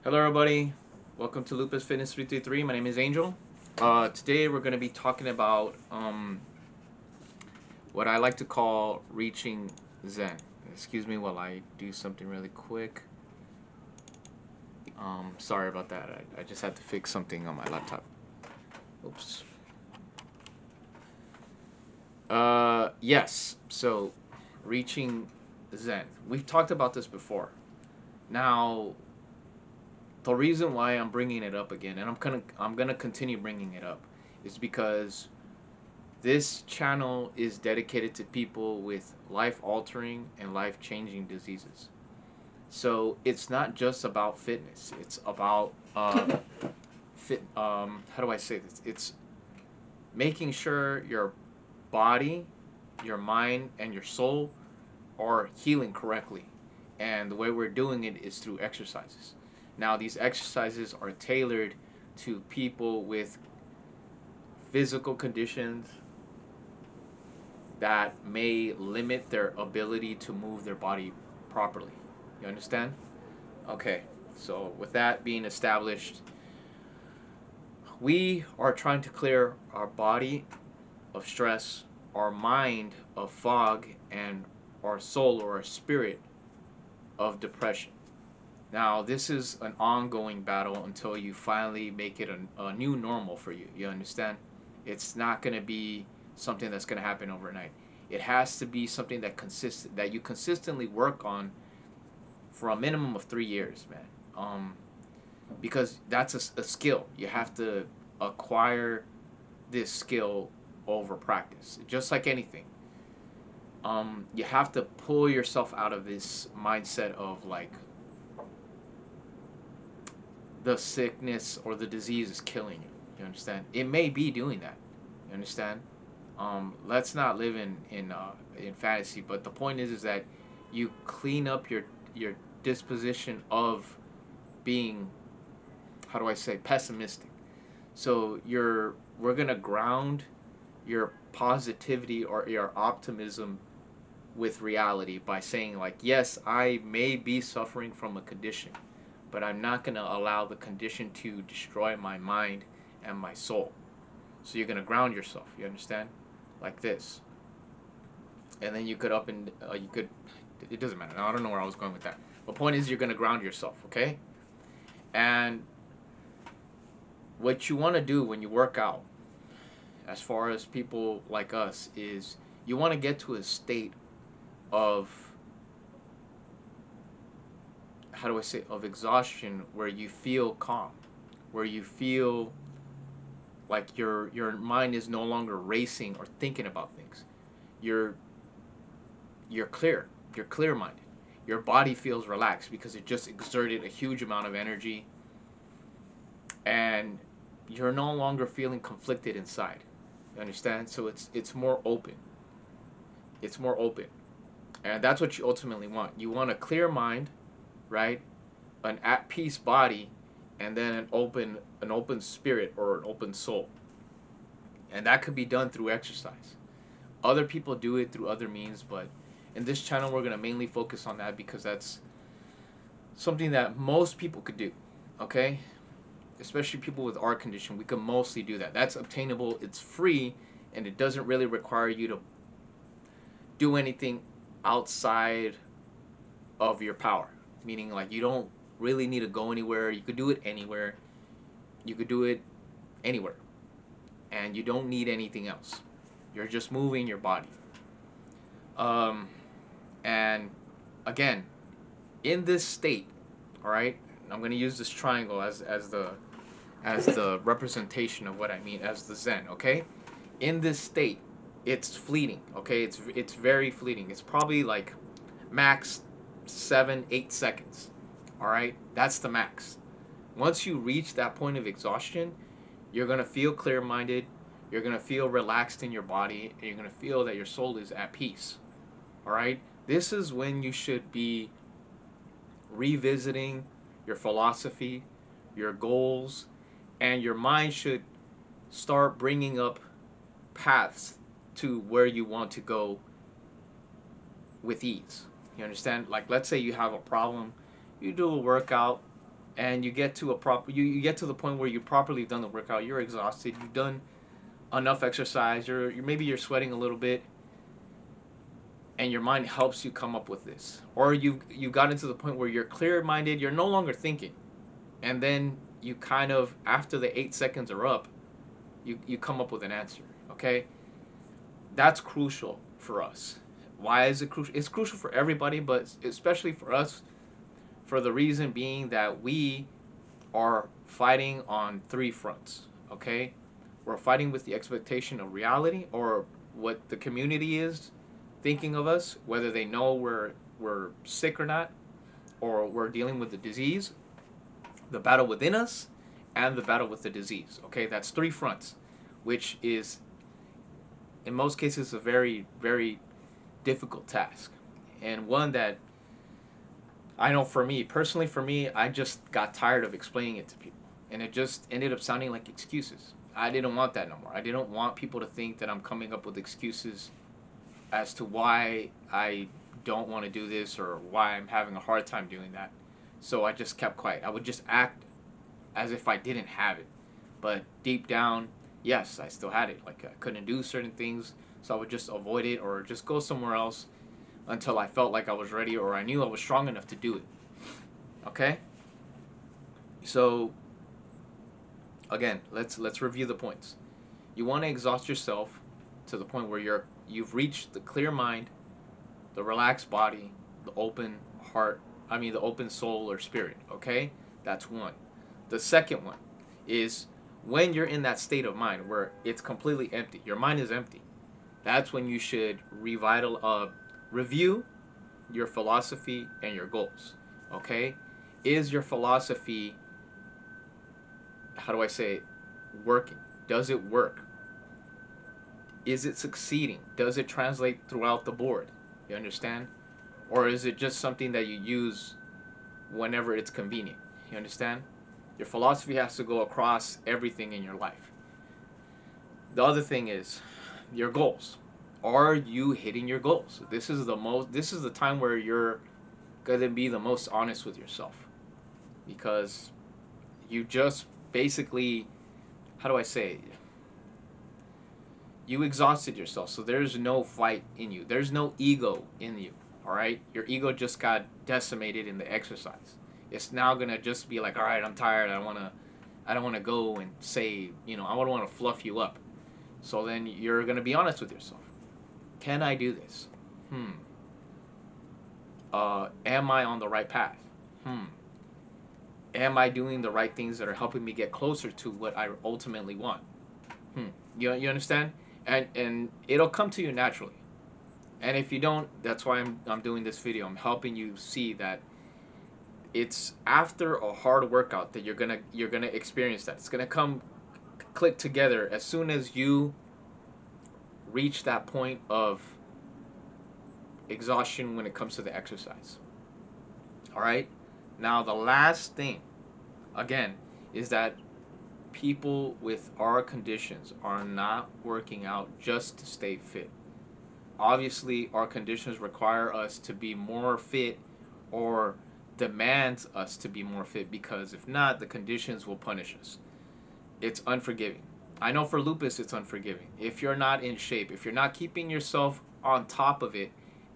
Hello, everybody. Welcome to Lupus Fitness 333. My name is Angel. Today, we're going to be talking about what I like to call reaching Zen. Excuse me while I do something really quick. Sorry about that. I just had to fix something on my laptop. Oops. Yes. So, reaching Zen. We've talked about this before. Now, the reason why I'm bringing it up again, and I'm gonna continue bringing it up, is because this channel is dedicated to people with life altering and life changing diseases. So it's not just about fitness. It's about how do I say this? It's making sure your body, your mind, and your soul are healing correctly. And the way we're doing it is through exercises. Now, these exercises are tailored to people with physical conditions that may limit their ability to move their body properly. You understand? Okay, so with that being established, we are trying to clear our body of stress, our mind of fog, and our soul or our spirit of depression. Now, this is an ongoing battle until you finally make it a new normal for you. You understand? It's not going to be something that's going to happen overnight. It has to be something that you consistently work on for a minimum of 3 years, man. Because that's a skill. You have to acquire this skill over practice, just like anything. You have to pull yourself out of this mindset of like the sickness or the disease is killing you. You understand? It may be doing that. You understand? Let's not live in fantasy. But the point is that you clean up your disposition of being, how do I say, pessimistic. So we're gonna ground your positivity or your optimism with reality by saying like, yes, I may be suffering from a condition, but I'm not going to allow the condition to destroy my mind and my soul. So you're going to ground yourself, you understand? Like this. And then you could you could, it doesn't matter. I don't know where I was going with that. The point is you're going to ground yourself, okay? And what you want to do when you work out, as far as people like us, is you want to get to a state of, how do I say, of exhaustion where you feel calm, where you feel like your mind is no longer racing or thinking about things. You're you're clear. You're clear minded. Your body feels relaxed because it just exerted a huge amount of energy, and you're no longer feeling conflicted inside. You understand? So it's more open. It's more open. And that's what you ultimately want. You want a clear mind, right? An at peace body, and then an open spirit or an open soul. And that could be done through exercise. Other people do it through other means, but in this channel we're going to mainly focus on that because that's something that most people could do. Okay? Especially people with our condition, we can mostly do that. That's obtainable, it's free, and it doesn't really require you to do anything outside of your power. Meaning like you don't really need to go anywhere. You could do it anywhere. You could do it anywhere. And you don't need anything else. You're just moving your body. Um, and again, in this state, all right, I'm going to use this triangle as the representation of what I mean as the Zen, okay? In this state, it's fleeting, okay? It's very fleeting. It's probably like max 7-8 seconds. All right? That's the max. Once you reach that point of exhaustion, you're going to feel clear-minded, you're going to feel relaxed in your body, and you're going to feel that your soul is at peace. All right? This is when you should be revisiting your philosophy, your goals, and your mind should start bringing up paths to where you want to go with ease. You understand? Like, let's say you have a problem, you do a workout, and you get to a proper you get to the point where you've properly done the workout, you're exhausted, you've done enough exercise, you're maybe you're sweating a little bit, and your mind helps you come up with this, or you got into the point where you're clear minded, you're no longer thinking, and then you kind of, after the 8 seconds are up, you come up with an answer. Okay, that's crucial for us. Why is it crucial? It's crucial for everybody, but especially for us, for the reason being that we are fighting on three fronts. Okay, we're fighting with the expectation of reality, or what the community is thinking of us, whether they know we're sick or not, or we're dealing with the disease, the battle within us, and the battle with the disease. Okay, that's three fronts, which is in most cases a very, very difficult task, and one that I know for me personally, for me, I just got tired of explaining it to people, and it just ended up sounding like excuses. I didn't want that no more. I didn't want people to think that I'm coming up with excuses as to why I don't want to do this or why I'm having a hard time doing that. So I just kept quiet. I would just act as if I didn't have it. But deep down, yes, I still had it. Like, I couldn't do certain things, so I would just avoid it or just go somewhere else until I felt like I was ready or I knew I was strong enough to do it. Okay? So again, let's review the points. You want to exhaust yourself to the point where you've reached the clear mind, the relaxed body, the open heart, the open soul or spirit. Okay? That's one. The second one is when you're in that state of mind where it's completely empty, your mind is empty. That's when you should review your philosophy and your goals. Okay? Is your philosophy, how do I say it, working? Does it work? Is it succeeding? Does it translate throughout the board? You understand? Or is it just something that you use whenever it's convenient? You understand? Your philosophy has to go across everything in your life. The other thing is your goals. Are you hitting your goals? This is the time where you're going to be the most honest with yourself, because you just basically, how do I say it? You exhausted yourself, so there's no fight in you. There's no ego in you. All right, your ego just got decimated in the exercise. It's now gonna just be like, all right, I'm tired. I don't wanna go and say, I don't want to fluff you up. So then you're gonna be honest with yourself. Can I do this? Am I on the right path? Am I doing the right things that are helping me get closer to what I ultimately want? You understand? And it'll come to you naturally. And if you don't, that's why I'm doing this video. I'm helping you see that it's after a hard workout that you're gonna experience that. It's gonna come click together as soon as you reach that point of exhaustion when it comes to the exercise. All right? Now the last thing, again, is that people with our conditions are not working out just to stay fit. Obviously, our conditions require us to be more fit, or demands us to be more fit, because if not, the conditions will punish us. It's unforgiving. I know for lupus, it's unforgiving. If you're not in shape, if you're not keeping yourself on top of it,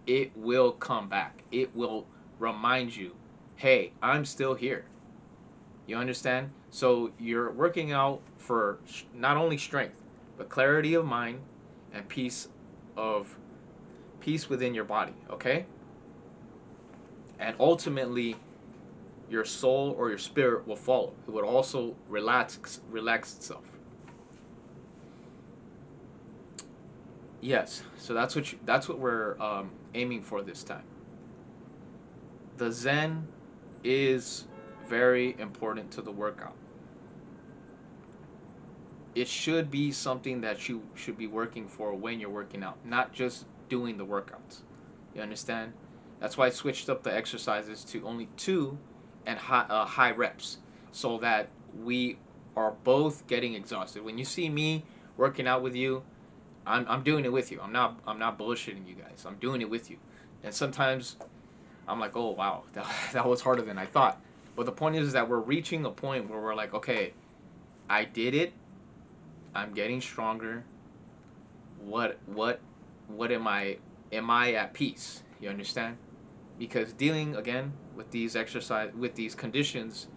it will come back. It will remind you, hey, I'm still here. You understand? So you're working out for not only strength, but clarity of mind and peace within your body, okay? And ultimately, your soul or your spirit will follow. It would also relax itself. Yes, so that's what we're aiming for this time. The Zen is very important to the workout. It should be something that you should be working for when you're working out, not just doing the workouts. You understand? That's why I switched up the exercises to only 2 and high reps, so that we are both getting exhausted. When you see me working out with you, I'm doing it with you. I'm not bullshitting you guys. I'm doing it with you. And sometimes I'm like, oh wow, that was harder than I thought. But the point is that we're reaching a point where we're like, okay, I did it. I'm getting stronger. What am I at peace? You understand? Because dealing again with these conditions,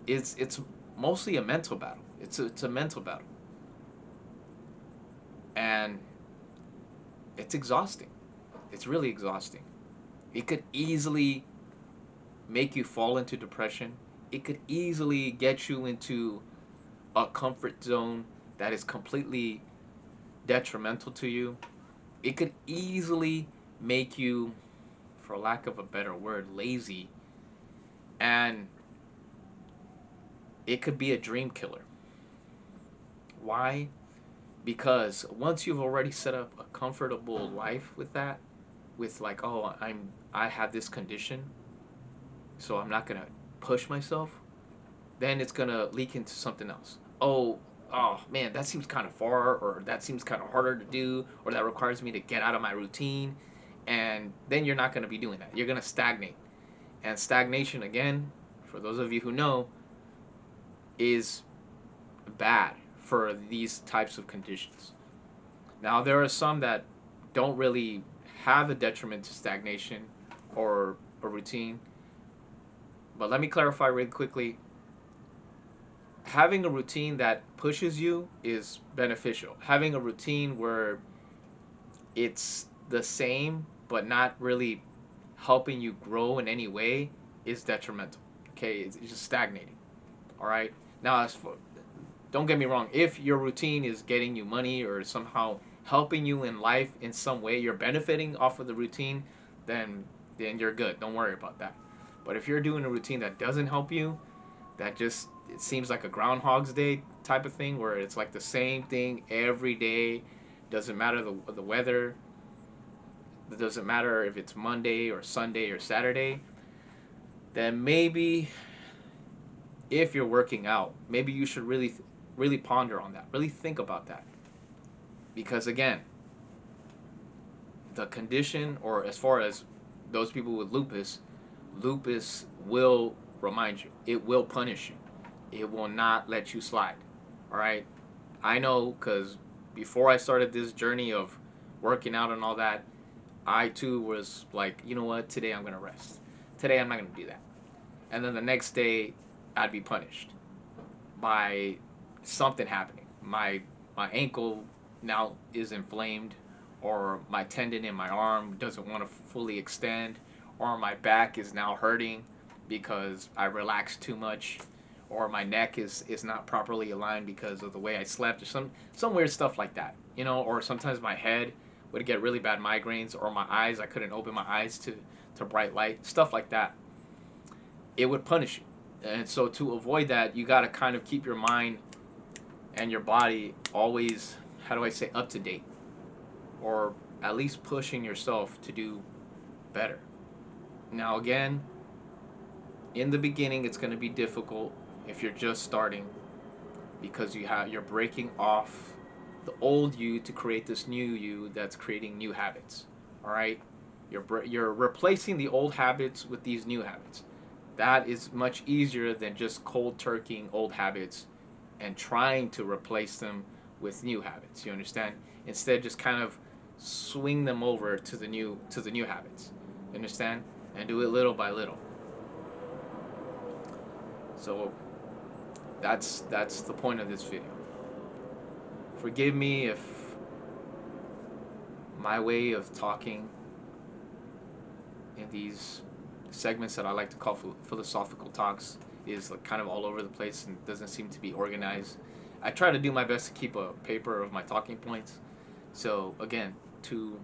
it's mostly a mental battle. It's a mental battle, and it's exhausting. It's really exhausting. It could easily make you fall into depression. It could easily get you into a comfort zone that is completely detrimental to you. It could easily make you, for lack of a better word, lazy. And it could be a dream killer. Why? Because once you've already set up a comfortable life with that, with like, oh, I have this condition, so I'm not gonna push myself, then it's gonna leak into something else. Oh man, that seems kind of far, or that seems kind of harder to do, or that requires me to get out of my routine, and then you're not gonna be doing that. You're gonna stagnate, and stagnation, again, for those of you who know, is bad for these types of conditions. Now, there are some that don't really have a detriment to stagnation or a routine, but let me clarify really quickly. Having a routine that pushes you is beneficial. Having a routine where it's the same but not really helping you grow in any way is detrimental. Okay, it's just stagnating. All right. Now, don't get me wrong. If your routine is getting you money or somehow helping you in life in some way, you're benefiting off of the routine, then you're good. Don't worry about that. But if you're doing a routine that doesn't help you, that just it seems like a Groundhog's Day type of thing, where it's like the same thing every day, doesn't matter the weather, it doesn't matter if it's Monday or Sunday or Saturday, then maybe if you're working out, maybe you should really ponder on that, really think about that, because again, the condition, or as far as those people with lupus will remind you, it will punish you, it will not let you slide. All right, I know, because before I started this journey of working out and all that, I too was like, you know what, today I'm gonna rest, today I'm not gonna do that, and then the next day I'd be punished by something happening. My ankle now is inflamed, or my tendon in my arm doesn't want to fully extend, or my back is now hurting because I relaxed too much, or my neck is not properly aligned because of the way I slept, or some weird stuff like that. Or sometimes my head would get really bad migraines, or my eyes, I couldn't open my eyes to bright light, stuff like that. It would punish you. And so to avoid that, you got to kind of keep your mind and your body always, how do I say, up to date, or at least pushing yourself to do better. Now, again, in the beginning, it's going to be difficult if you're just starting, because you're breaking off the old you to create this new you that's creating new habits. All right, you're replacing the old habits with these new habits. That is much easier than just cold turkeying old habits and trying to replace them with new habits. You understand? Instead, just kind of swing them over to the new habits. You understand? And do it little by little. So that's the point of this video. Forgive me if my way of talking in these segments that I like to call philosophical talks is like kind of all over the place and doesn't seem to be organized. I try to do my best to keep a paper of my talking points. So again, to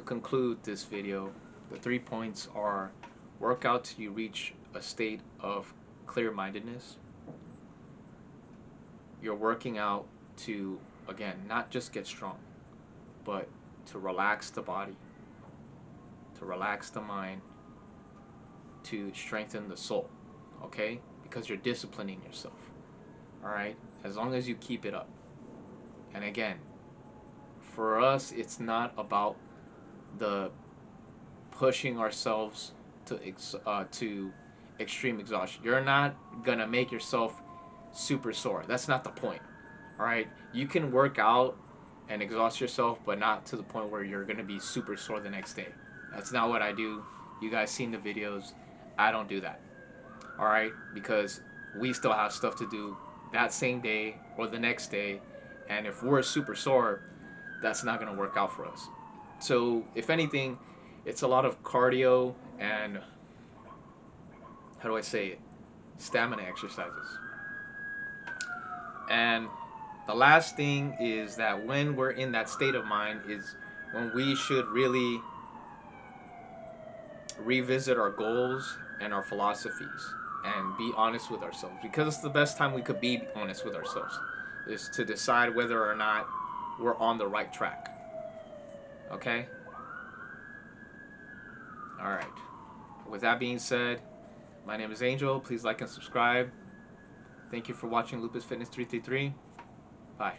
conclude this video, the 3 points are: work out till you reach a state of clear-mindedness. You're working out to, again, not just get strong, but to relax the body, to relax the mind, to strengthen the soul, okay? Because you're disciplining yourself, all right? As long as you keep it up. And again, for us, it's not about the pushing ourselves to extreme exhaustion. You're not gonna make yourself super sore. That's not the point. All right, you can work out and exhaust yourself, but not to the point where you're gonna be super sore the next day. That's not what I do. You guys seen the videos. I don't do that. All right, because we still have stuff to do that same day or the next day, and if we're super sore, that's not gonna work out for us. So if anything, it's a lot of cardio and, how do I say it, stamina exercises. And the last thing is that when we're in that state of mind is when we should really revisit our goals and our philosophies and be honest with ourselves, because it's the best time we could be honest with ourselves is to decide whether or not we're on the right track. Okay? All right. With that being said, my name is Angel. Please like and subscribe. Thank you for watching Lupus Fitness 333. Bye.